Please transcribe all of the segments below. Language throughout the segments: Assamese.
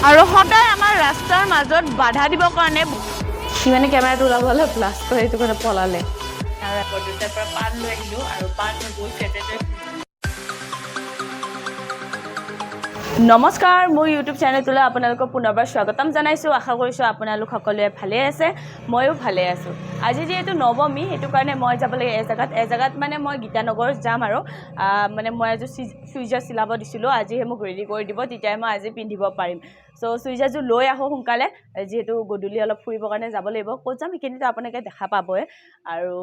আৰু সদায় আমাৰ ৰাস্তাৰ মাজত বাধা দিবৰ কাৰণে সিমানে কেমেৰাটো ওলাব হ'লে ব্লাষ্ট কৰে এইটো কাৰণে পলালে আৰু আকৌ দুটাৰ পৰা পাণ লৈ আহিলোঁ আৰু পাণ গৈছে নমস্কাৰ মোৰ ইউটিউব চেনেলটোলৈ আপোনালোকক পুনৰবাৰ স্বাগতম জনাইছোঁ আশা কৰিছোঁ আপোনালোক সকলোৱে ভালে আছে ময়ো ভালে আছোঁ আজি যেহেতু নৱমী সেইটো কাৰণে মই যাব লাগে এজেগাত মানে মই গীতানগৰ যাম আৰু মানে মই আজি চুইজাৰ চিলাব দিছিলোঁ আজিহে মোক ৰেডি কৰি দিব তেতিয়াই মই আজি পিন্ধিব পাৰিম সো চুইজাৰযোৰ লৈ আহোঁ সোনকালে যেহেতু গধূলি অলপ ফুৰিবৰ কাৰণে যাব লাগিব ক'ত যাম সেইখিনিতো আপোনালোকে দেখা পাবই আৰু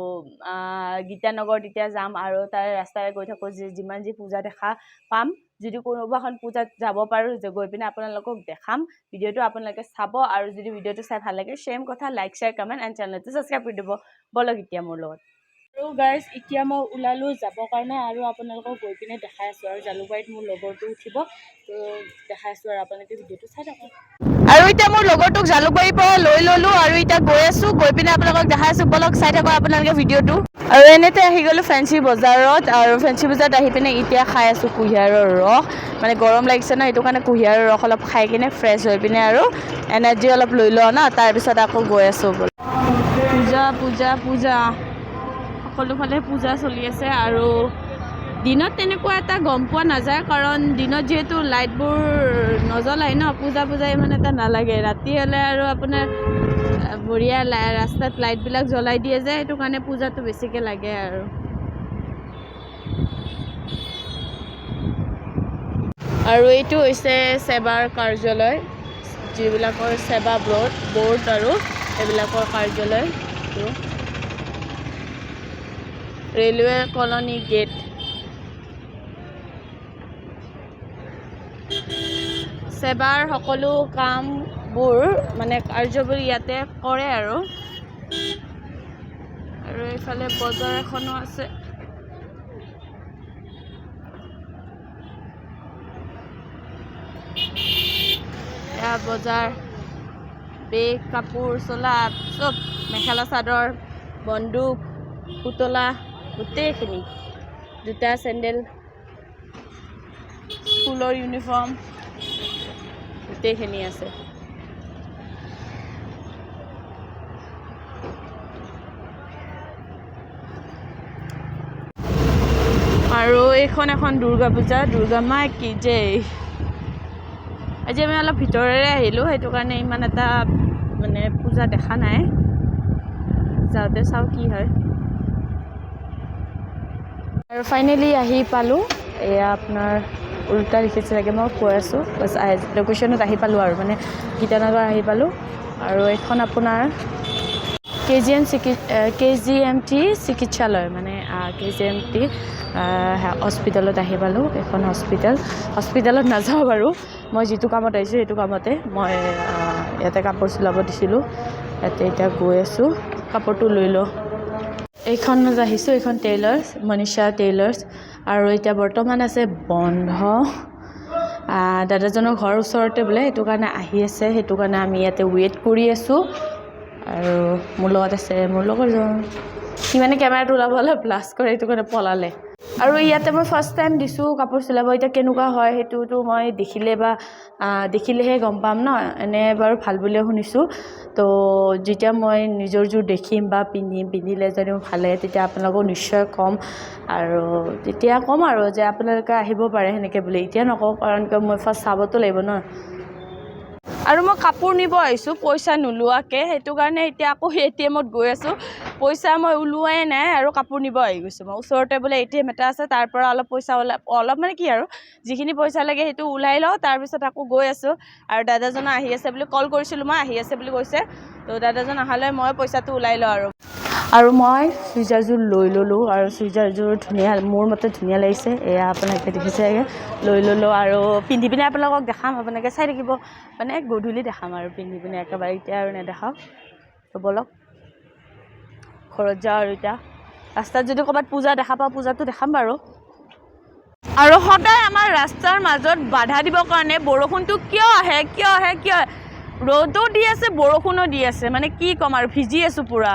গীতানগৰ তেতিয়া যাম আৰু তাৰ ৰাস্তাৰে গৈ থাকোঁ যিমান যি পূজা দেখা পাম যদি কোনোবা এখন পূজাত যাব পাৰোঁ যে গৈ পিনে আপোনালোকক দেখাম ভিডিঅ'টো আপোনালোকে চাব আৰু যদি ভিডিঅ'টো চাই ভাল লাগে সেম কথা লাইক শ্বেয়াৰ কমেণ্ট এণ্ড চেনেলটো ছাবস্ক্ৰাইব কৰি দিব বলক এতিয়া মোৰ লগত আৰু গাইজ এতিয়া মই ওলালোঁ যাবৰ কাৰণে আৰু আপোনালোকক গৈ পিনে দেখাই আছোঁ আৰু জালুকবাৰীত মোৰ লগৰটো উঠিব তো দেখাই আছোঁ আৰু আপোনালোকে ভিডিঅ'টো চাই থাকক আৰু এতিয়া মোৰ লগৰটোক জালুকবাৰীৰ পৰা লৈ ল'লোঁ আৰু এতিয়া গৈ আছোঁ গৈ পিনে আপোনালোকক দেখাই আছোঁ বলক চাই থাকক আপোনালোকে ভিডিঅ'টো আৰু এনেতে আহি গ'লোঁ ফেঞ্চি বজাৰত আৰু ফেঞ্চি বজাৰত আহি পিনে এতিয়া খাই আছোঁ কুঁহিয়াৰৰ ৰস মানে গৰম লাগিছে ন সেইটো কাৰণে কুঁহিয়াৰৰ ৰস অলপ খাই কিনে ফ্ৰেছ হৈ পিনে আৰু এনাৰ্জি অলপ লৈ লওঁ ন তাৰপিছত আকৌ গৈ আছোঁ পূজা পূজা পূজা সকলোফালে পূজা চলি আছে আৰু দিনত তেনেকুৱা এটা গম পোৱা নাযায় কাৰণ দিনত যিহেতু লাইটবোৰ নজ্বলাই ন পূজা ইমান এটা নালাগে ৰাতি হ'লে আৰু আপোনাৰ বঢ়িয়া ৰাস্তাত লাইটবিলাক জ্বলাই দিয়ে যে সেইটো কাৰণে পূজাটো বেছিকৈ লাগে আৰু এইটো হৈছে সেৱাৰ কাৰ্যালয় যিবিলাকৰ সেৱা বৰ্ড আৰু এইবিলাকৰ কাৰ্যালয় ৰেলৱে কলনী গেট সেৱাৰ সকলো কামবোৰ মানে কাৰ্যবোৰ ইয়াতে কৰে আৰু এইফালে বজাৰ এখনো আছে এয়া বজাৰ বেগ কাপোৰ চোলা চব মেখেলা চাদৰ বন্দুক পুতলা গোটেইখিনি জোতা চেণ্ডেল স্কুলৰ ইউনিফৰ্ম গোটেইখিনি আছে আৰু এইখন এখন দুৰ্গা পূজা দুৰ্গা মা কি যে আজি আমি অলপ ভিতৰেৰে আহিলোঁ সেইটো কাৰণে ইমান এটা মানে পূজা দেখা নাই যাওঁতে চাওঁ কি হয় আৰু ফাইনেলি আহি পালোঁ এয়া আপোনাৰ উল্টা লিখিছে চাগে মই কৈ আছোঁ বাছ লোকেশ্যনত আহি পালোঁ আৰু মানে গীতানগৰ আহি পালোঁ আৰু এইখন আপোনাৰ KGMT চিকিৎসালয় মানে KGMT হস্পিটেলত আহি পালোঁ এখন হস্পিটেলত নাযাওঁ বাৰু মই যিটো কামত আহিছোঁ সেইটো কামতে মই ইয়াতে কাপোৰ চিলাব দিছিলোঁ ইয়াতে এতিয়া গৈ আছোঁ কাপোৰটো লৈ লওঁ এইখনত আহিছোঁ এইখন টেইলাৰ্ছ মনীষা টেইলাৰ্ছ আৰু এতিয়া বৰ্তমান আছে বন্ধ দাদাজনৰ ঘৰৰ ওচৰতে বোলে সেইটো কাৰণে আহি আছে সেইটো কাৰণে আমি ইয়াতে ৱেইট কৰি আছোঁ আৰু মোৰ লগত আছে মোৰ লগৰজন সি মানে কেমেৰাটো ওলাব হ'লে ব্লাষ্ট কৰে সেইটো কাৰণে পলালে আৰু ইয়াতে মই ফাৰ্ষ্ট টাইম দিছোঁ কাপোৰ চিলাব এতিয়া কেনেকুৱা হয় সেইটোতো মই দেখিলেহে গম পাম ন এনে বাৰু ভাল বুলিয়ে শুনিছোঁ তো যেতিয়া মই নিজৰ যোৰ দেখিম বা পিন্ধিলে যদি ভাল লাগে তেতিয়া আপোনালোকক নিশ্চয় ক'ম আৰু তেতিয়া ক'ম আৰু যে আপোনালোকে আহিব পাৰে সেনেকৈ বুলি এতিয়া নকওঁ কাৰণ কিয় মই ফাৰ্ষ্ট চাবতো লাগিব ন আৰু মই কাপোৰ নিব আহিছোঁ পইচা নোলোৱাকৈ সেইটো কাৰণে এতিয়া আকৌ ATMত গৈ আছোঁ পইচা মই ওলোৱাই নাই আৰু কাপোৰ নিব আহি গৈছোঁ মই ওচৰতে বোলে ATM এটা আছে তাৰ পৰা অলপ পইচা অলপ মানে কি আৰু যিখিনি পইচা লাগে সেইটো ওলাই লওঁ তাৰপিছত আকৌ গৈ আছোঁ আৰু দাদাজনো আহি আছে বুলি কল কৰিছিলোঁ মই আহি আছে বুলি কৈছে তো দাদাজন অহালৈ মই পইচাটো ওলাই লওঁ আৰু মই চুইজাৰযোৰ লৈ ল'লোঁ আৰু চুইজাৰযোৰ ধুনীয়া মোৰ মতে ধুনীয়া লাগিছে এয়া আপোনালোকে দেখিছে লৈ ল'লোঁ আৰু পিন্ধি পিনে আপোনালোকক দেখাম আপোনালোকে চাই থাকিব মানে গধূলি দেখাম আৰু পিন্ধি পিনে একেবাৰে এতিয়া আৰু নেদেখাওঁ তো বলক ঘৰত যাওঁ আৰু এতিয়া ৰাস্তাত যদি ক'ৰবাত পূজা দেখা পাওঁ পূজাটো দেখাম বাৰু আৰু সদায় আমাৰ ৰাস্তাৰ মাজত বাধা দিবৰ কাৰণে বৰষুণটো কিয় আহে ৰ'দো দি আছে বৰষুণো দি আছে মানে কি ক'ম আৰু ভিজি আছোঁ পূৰা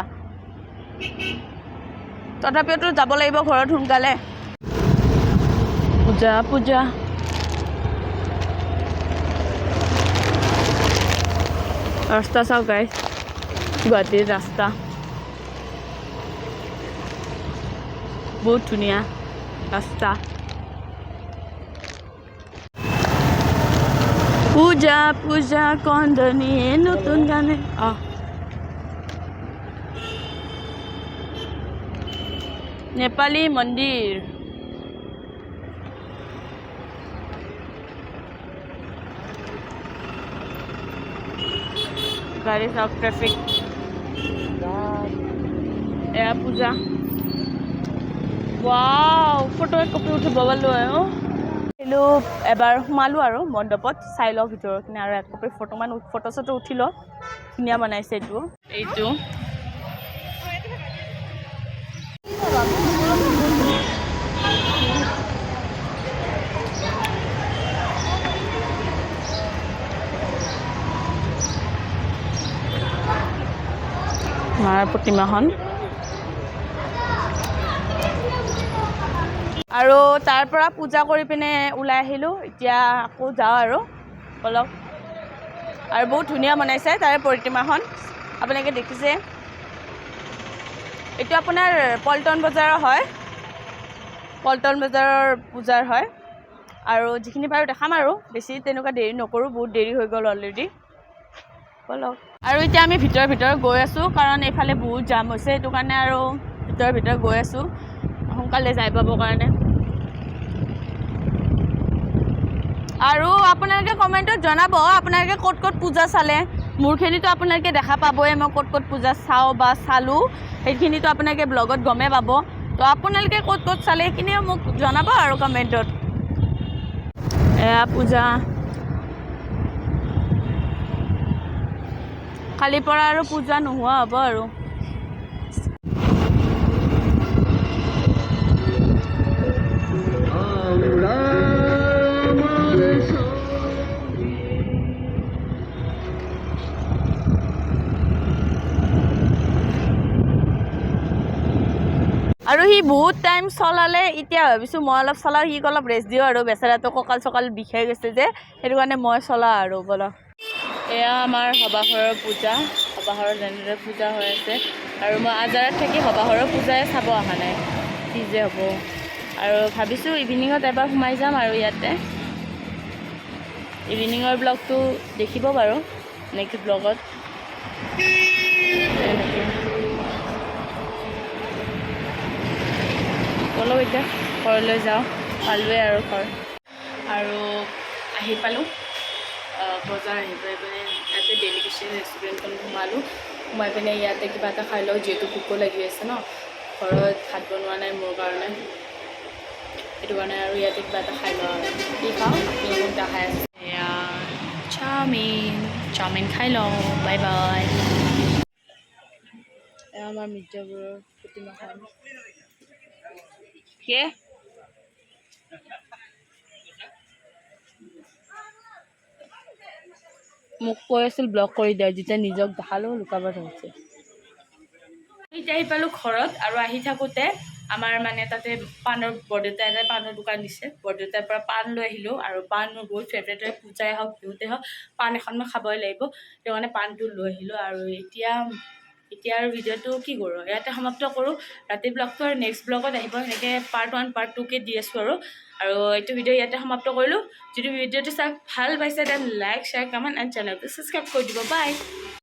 তথাপিওতো যাব লাগিব ঘৰত সোনকালে পূজা ৰাস্তা চাওক গাইজ গুৱাহাটীৰ ৰাস্তা বহুত ধুনীয়া ৰাস্তা পূজা পূজা কন্দনী নতুন গানে নেপালী মন্দিৰ গাড়ী চাওক ট্ৰেফিক এয়া পূজা ৱাও ফটো কপি উঠিব পালো এবাৰ সোমালো আৰু মণ্ডপত চাই লওঁ ভিতৰত আৰু এক কপি ফটো চটো উঠি লওঁ ধুনীয়া বনাইছে এইটো মাৰ প্ৰতিমাখন আৰু তাৰ পৰা পূজা কৰি পিনে ওলাই আহিলোঁ এতিয়া আকৌ যাওঁ আৰু অলপ আৰু বহুত ধুনীয়া বনাইছে তাৰে প্ৰতিমাখন আপোনালোকে দেখিছে এইটো আপোনাৰ পল্টন বজাৰৰ হয় পল্টন বজাৰৰ পূজাৰ হয় আৰু যিখিনি পাৰোঁ দেখাম আৰু বেছি তেনেকুৱা দেৰি নকৰোঁ বহুত দেৰি হৈ গ'ল অলৰেডি বলক আৰু এতিয়া আমি ভিতৰত গৈ আছোঁ কাৰণ এইফালে বহুত জাম হৈছে সেইটো কাৰণে আৰু ভিতৰত গৈ আছোঁ সোনকালে যাই পাবৰ কাৰণে আৰু আপোনালোকে কমেণ্টত জনাব আপোনালোকে ক'ত পূজা চালে মোৰখিনিতো আপোনালোকে দেখা পাবই মই ক'ত পূজা চাওঁ বা চালোঁ সেইখিনিতো আপোনালোকে ব্লগত গমেই পাব তো আপোনালোকে ক'ত চালে সেইখিনিও মোক জনাব আৰু কমেণ্টত এয়া পূজা কালিৰ পৰা আৰু পূজা নোহোৱা হ'ব আৰু আৰু সি বহুত টাইম চলালে এতিয়া ভাবিছোঁ মই অলপ চলাওঁ সি অলপ ৰেষ্ট দিওঁ আৰু বেচেৰাটো কঁকাল চকাল বিষাই গৈছে যে সেইটো কাৰণে মই চলাওঁ আৰু বলক এয়া আমাৰ সবাহৰৰ পূজা সবাহৰৰ যেনেদৰে পূজা হৈ আছে আৰু মই আজাৰত থাকি সবাহৰৰ পূজাই চাব অহা নাই কি যে হ'ব আৰু ভাবিছোঁ ইভিনিঙত এবাৰ সোমাই যাম আৰু ইয়াতে ইভিনিঙৰ ব্লগটো দেখিব বাৰু নেক্সট ব্লগত বলক এতিয়া ঘৰলৈ যাওঁ পালোৱে আৰু ঘৰ আৰু আহি পালোঁ বজাৰ আহি পাই পিনে ইয়াতে ডেলিকেশ্যন ৰেষ্টুৰেণ্টখন সোমাই পিনে ইয়াতে কিবা এটা খাই লওঁ যিহেতু ভোকো লাগি আছে ন ঘৰত ভাত বনোৱা নাই মোৰ কাৰণে সেইটো কাৰণে আৰু ইয়াতে কিবা এটা খাই লওঁ আৰু কি খাওঁ আপোনালোকক দেখাই আছে এয়া চাওমিন খাই লওঁ বাই বাই এয়া আমাৰ মিৰ্জাবোৰৰ প্ৰতিমাখন কি মোক কৈ আছিল ব্লক কৰি দিয়া যেতিয়া নিজক দেখালোঁ লুকাব ধৰিছে এতিয়া আহি পালোঁ ঘৰত আৰু আহি থাকোঁতে আমাৰ মানে তাতে বৰদেউতাই এটা পাণৰ দোকান দিছে বৰদেউতাৰ পৰা পাণ লৈ আহিলোঁ আৰু পাণ মোৰ বহুত ফেভৰেট হয় পূজাই হওক বিহুতে হওক পাণ এখন মই খাবই লাগিব সেইটো কাৰণে পাণটো লৈ আহিলোঁ আৰু এতিয়া আৰু ভিডিঅ'টো কি কৰোঁ ইয়াতে সমাপ্ত কৰোঁ ৰাতি ব্লগটো আৰু নেক্সট ব্লগত আহিব সেনেকৈ পাৰ্ট 1 পাৰ্ট 2কৈ দি আছোঁ আৰু এইটো ভিডিঅ' ইয়াতে সমাপ্ত কৰিলোঁ যদি ভিডিঅ'টো চাই ভাল পাইছে then like share comment and চেনেলটো ছাবস্ক্ৰাইব কৰি দিব বাই